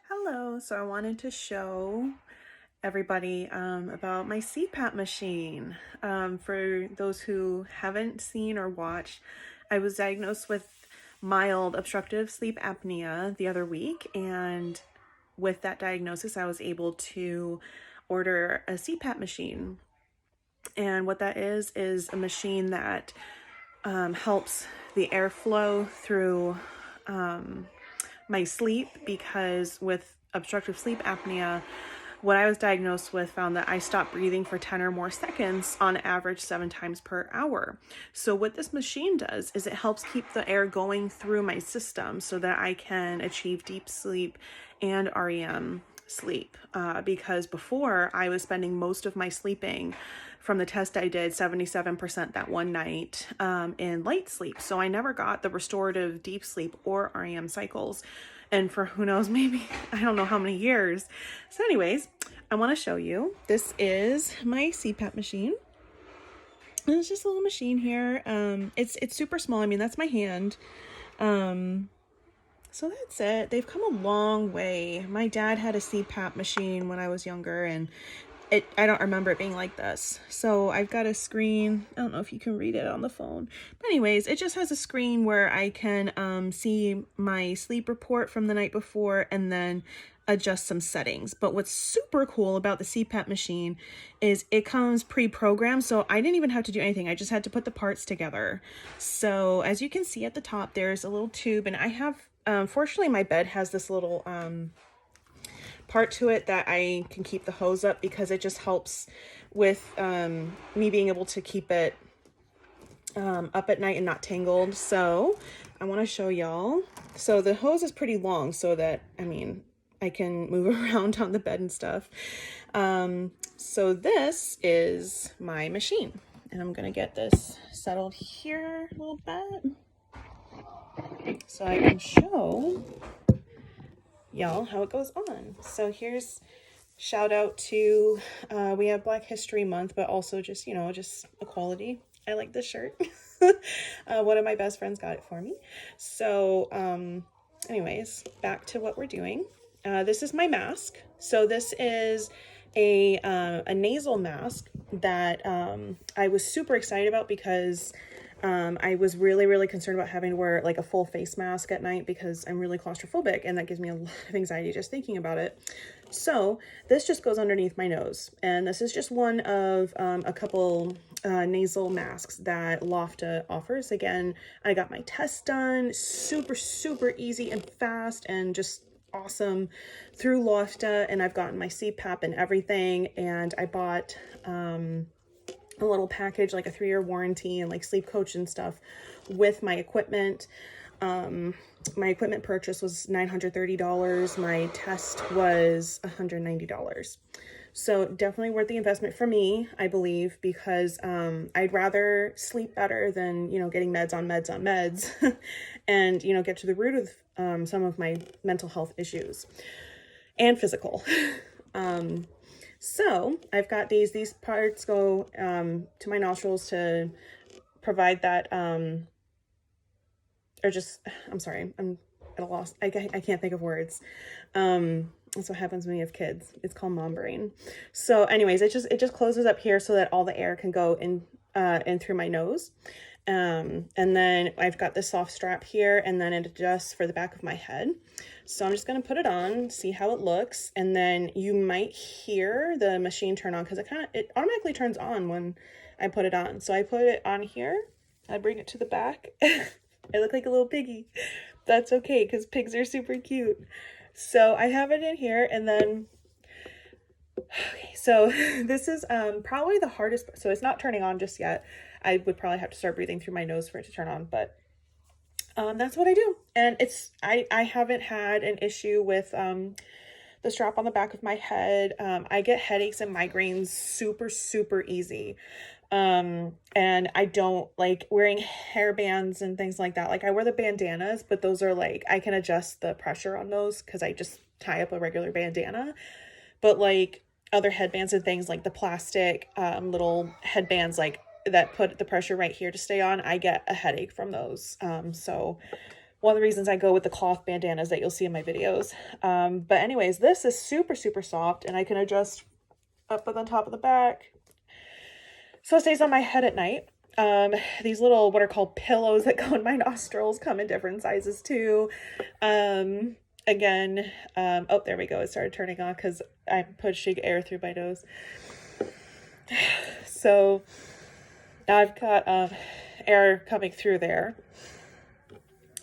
Hello, so I wanted to show everybody about my CPAP machine. For those who haven't seen or watched, I was diagnosed with mild obstructive sleep apnea the other week, and with that diagnosis, I was able to order a CPAP machine. And what that is a machine that helps the airflow through my sleep, because with obstructive sleep apnea, what I was diagnosed with found that I stopped breathing for 10 or more seconds on average 7 times per hour. So what this machine does is it helps keep the air going through my system so that I can achieve deep sleep and REM sleep. Because before, I was spending most of my sleeping, from the test I did, 77% that one night, in light sleep. So I never got the restorative deep sleep or REM cycles. And for who knows, maybe, I don't know how many years. So anyways, I want to show you. This is my CPAP machine. And it's just a little machine here. It's super small. I mean, that's my hand. So that's it. They've come a long way. My dad had a CPAP machine when I was younger, and I don't remember it being like this. So I've got a screen. I don't know if you can read it on the phone. But anyways, it just has a screen where I can see my sleep report from the night before and then adjust some settings. But what's super cool about the CPAP machine is it comes pre-programmed. So I didn't even have to do anything. I just had to put the parts together. So as you can see at the top, there's a little tube, and I have, fortunately my bed has this little part to it that I can keep the hose up, because it just helps with me being able to keep it up at night and not tangled. So I want to show y'all. So the hose is pretty long so that, I mean, I can move around on the bed and stuff. So this is my machine, and I'm gonna get this settled here a little bit so I can show y'all how it goes on. So here's shout out to, we have Black History Month, but also just, just equality. I like this shirt. One of my best friends got it for me. So anyways, back to what we're doing. This is my mask. So this is a nasal mask that I was super excited about, because I was really concerned about having to wear like a full face mask at night, because I'm really claustrophobic, and that gives me a lot of anxiety just thinking about it. So this just goes underneath my nose, and this is just one of a couple nasal masks that Lofta offers. Again, I got my test done super easy and fast and just awesome through Lofta, and I've gotten my CPAP and everything, and I bought a little package, like a 3-year warranty and like sleep coach and stuff with my equipment. My equipment purchase was $930. My test was $190. So definitely worth the investment for me, I believe, because I'd rather sleep better than, getting meds on meds and, get to the root of some of my mental health issues and physical. So I've got these parts go to my nostrils to provide that, I'm sorry, I'm at a loss. I can't think of words. That's what happens when you have kids. It's called mom brain. So anyways, it just closes up here so that all the air can go in through my nose. And then I've got this soft strap here, and then it adjusts for the back of my head. So I'm just going to put it on, see how it looks. And then you might hear the machine turn on, because it automatically turns on when I put it on. So I put it on here. I bring it to the back. I look like a little piggy. That's okay, because pigs are super cute. So I have it in here, and then, okay, so this is probably the hardest. So it's not turning on just yet. I would probably have to start breathing through my nose for it to turn on, but that's what I do. And I haven't had an issue with the strap on the back of my head. I get headaches and migraines super easy. And I don't like wearing hair bands and things like that. Like, I wear the bandanas, but those are like, I can adjust the pressure on those because I just tie up a regular bandana. But like other headbands and things, like the plastic little headbands like that put the pressure right here to stay on, I get a headache from those. So one of the reasons I go with the cloth bandanas that you'll see in my videos. But anyways, this is super, super soft, and I can adjust up on the top of the back so it stays on my head at night. These little, what are called pillows that go in my nostrils, come in different sizes too. Again, oh, there we go. It started turning on because I'm pushing air through my nose. So now I've got air coming through there.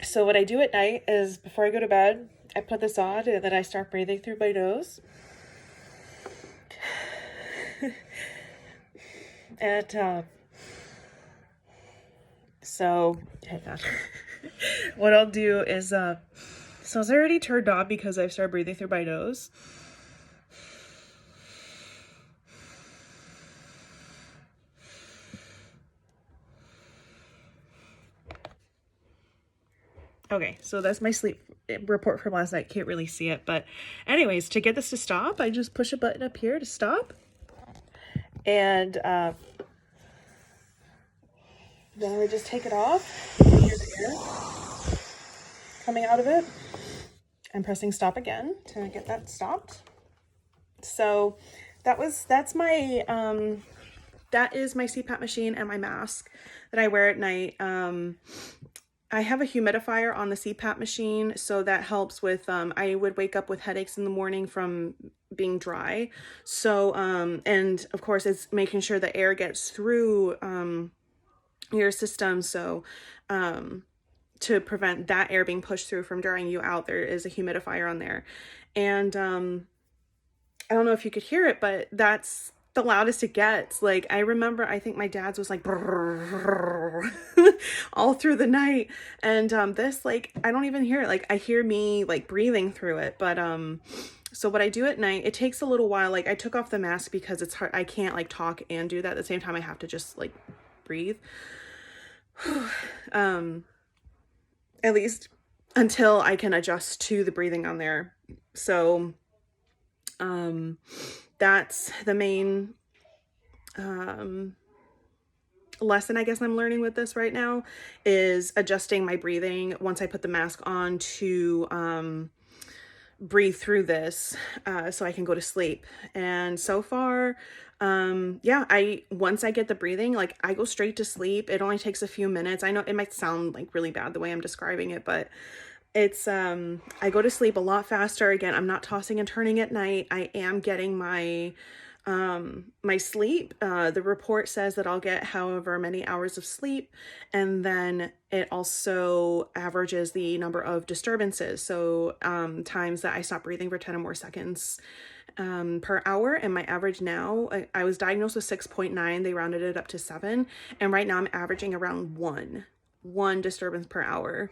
So what I do at night is before I go to bed, I put this on and then I start breathing through my nose. And so hang on. What I'll do is so it's already turned on because I've started breathing through my nose. Okay, so that's my sleep report from last night. Can't really see it, but anyways, to get this to stop, I just push a button up here to stop. And then we just take it off. Here's the air coming out of it. I'm pressing stop again to get that stopped. So that is my CPAP machine and my mask that I wear at night. I have a humidifier on the CPAP machine, so that helps with, I would wake up with headaches in the morning from being dry. So, and of course it's making sure the air gets through, your system. So, to prevent that air being pushed through from drying you out, there is a humidifier on there. And, I don't know if you could hear it, but that's the loudest it gets. Like, I remember, I think my dad's was like all through the night. And this, like, I don't even hear it. Like, I hear me like breathing through it. But so what I do at night, it takes a little while. Like, I took off the mask because it's hard. I can't like talk and do that at the same time. I have to just like breathe. At least until I can adjust to the breathing on there. So that's the main lesson I guess I'm learning with this right now, is adjusting my breathing once I put the mask on to breathe through this so I can go to sleep. And so far, yeah, once I get the breathing, like, I go straight to sleep. It only takes a few minutes. I know it might sound like really bad the way I'm describing it, but it's I go to sleep a lot faster. Again, I'm not tossing and turning at night. I am getting my my sleep. The report says that I'll get however many hours of sleep, and then it also averages the number of disturbances. So times that I stop breathing for 10 or more seconds per hour. And my average now, I was diagnosed with 6.9. They rounded it up to 7, and right now I'm averaging around one disturbance per hour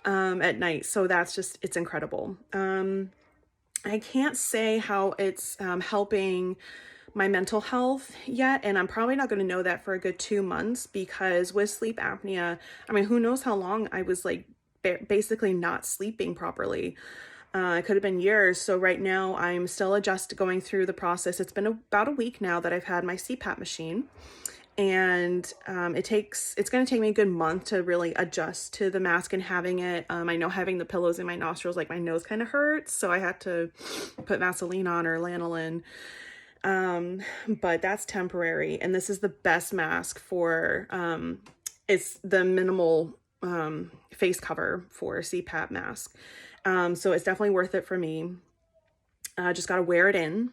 at night. So that's just, it's incredible. I can't say how it's helping my mental health yet, and I'm probably not going to know that for a good 2 months, because with sleep apnea, I mean, who knows how long I was like basically not sleeping properly. It could have been years. So right now I'm still going through the process. It's been about a week now that I've had my CPAP machine, and it's going to take me a good month to really adjust to the mask and having it. I know having the pillows in my nostrils, like, my nose kind of hurts, so I had to put Vaseline on or lanolin. But that's temporary, and this is the best mask for it's the minimal face cover for CPAP mask. So it's definitely worth it for me. Just got to wear it in,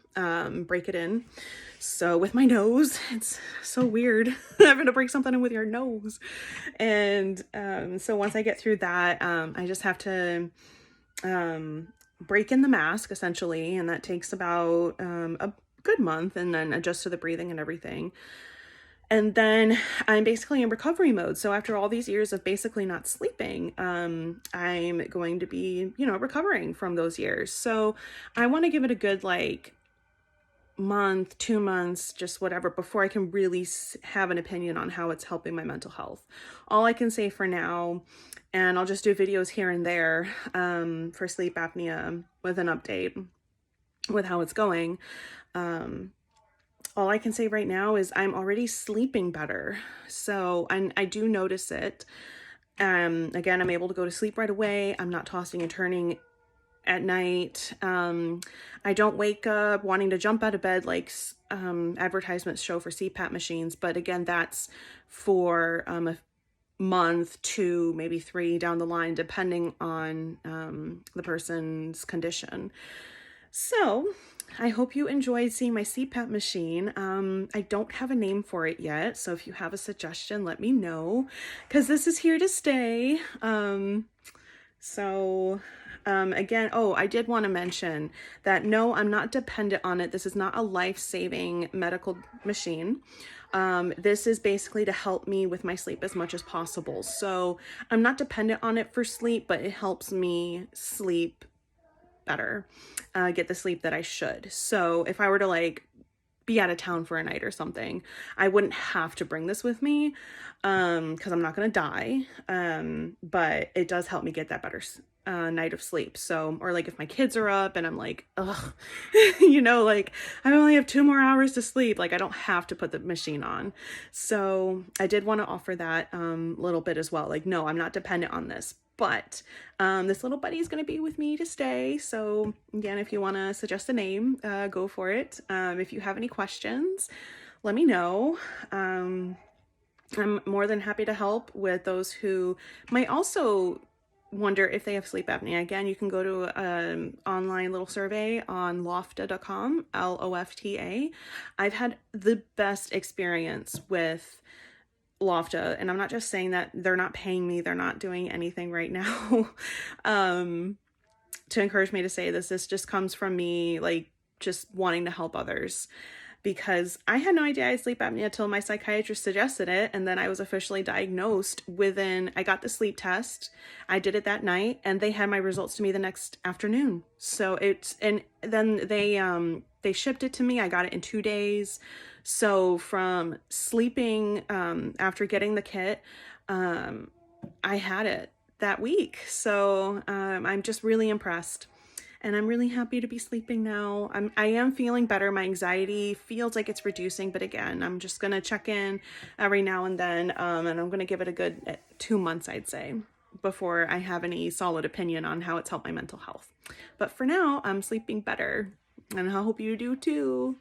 break it in. So with my nose, it's so weird having to break something in with your nose. And so once I get through that, I just have to break in the mask essentially, and that takes about a good month, and then adjust to the breathing and everything. And then I'm basically in recovery mode. So after all these years of basically not sleeping, I'm going to be, recovering from those years. So I want to give it a good, like, month, 2 months, just whatever, before I can really have an opinion on how it's helping my mental health. All I can say for now, and I'll just do videos here and there for sleep apnea with an update with how it's going. All I can say right now is I'm already sleeping better. So, and I do notice it. Again, I'm able to go to sleep right away. I'm not tossing and turning at night. I don't wake up wanting to jump out of bed like advertisements show for CPAP machines. But again, that's for a month, 2, maybe 3 down the line, depending on the person's condition. So I hope you enjoyed seeing my CPAP machine. I don't have a name for it yet, so if you have a suggestion, let me know, because this is here to stay. Again, oh, I did want to mention that no, I'm not dependent on it. This is not a life-saving medical machine. This is basically to help me with my sleep as much as possible. So I'm not dependent on it for sleep, but it helps me sleep better, get the sleep that I should. So if I were to like be out of town for a night or something, I wouldn't have to bring this with me, because I'm not going to die. But it does help me get that better night of sleep. So, or like if my kids are up and I'm like, ugh, like I only have 2 more hours to sleep, like I don't have to put the machine on. So I did want to offer that little bit as well. Like, no, I'm not dependent on this, but this little buddy is going to be with me to stay. So again, if you want to suggest a name, go for it. If you have any questions, let me know. I'm more than happy to help with those who might also wonder if they have sleep apnea. Again, you can go to an online little survey on lofta.com, LOFTA. I've had the best experience with Lofta, and I'm not just saying that. They're not paying me, they're not doing anything right now to encourage me to say this. This just comes from me, like, just wanting to help others, because I had no idea I had sleep apnea till my psychiatrist suggested it, and then I was officially diagnosed I got the sleep test, I did it that night, and they had my results to me the next afternoon. So and then they shipped it to me. I got it in 2 days. So from sleeping after getting the kit, I had it that week. So I'm just really impressed. And I'm really happy to be sleeping now. I am feeling better. My anxiety feels like it's reducing, but again, I'm just gonna check in every now and then, and I'm gonna give it a good 2 months, I'd say, before I have any solid opinion on how it's helped my mental health. But for now, I'm sleeping better, and I hope you do too.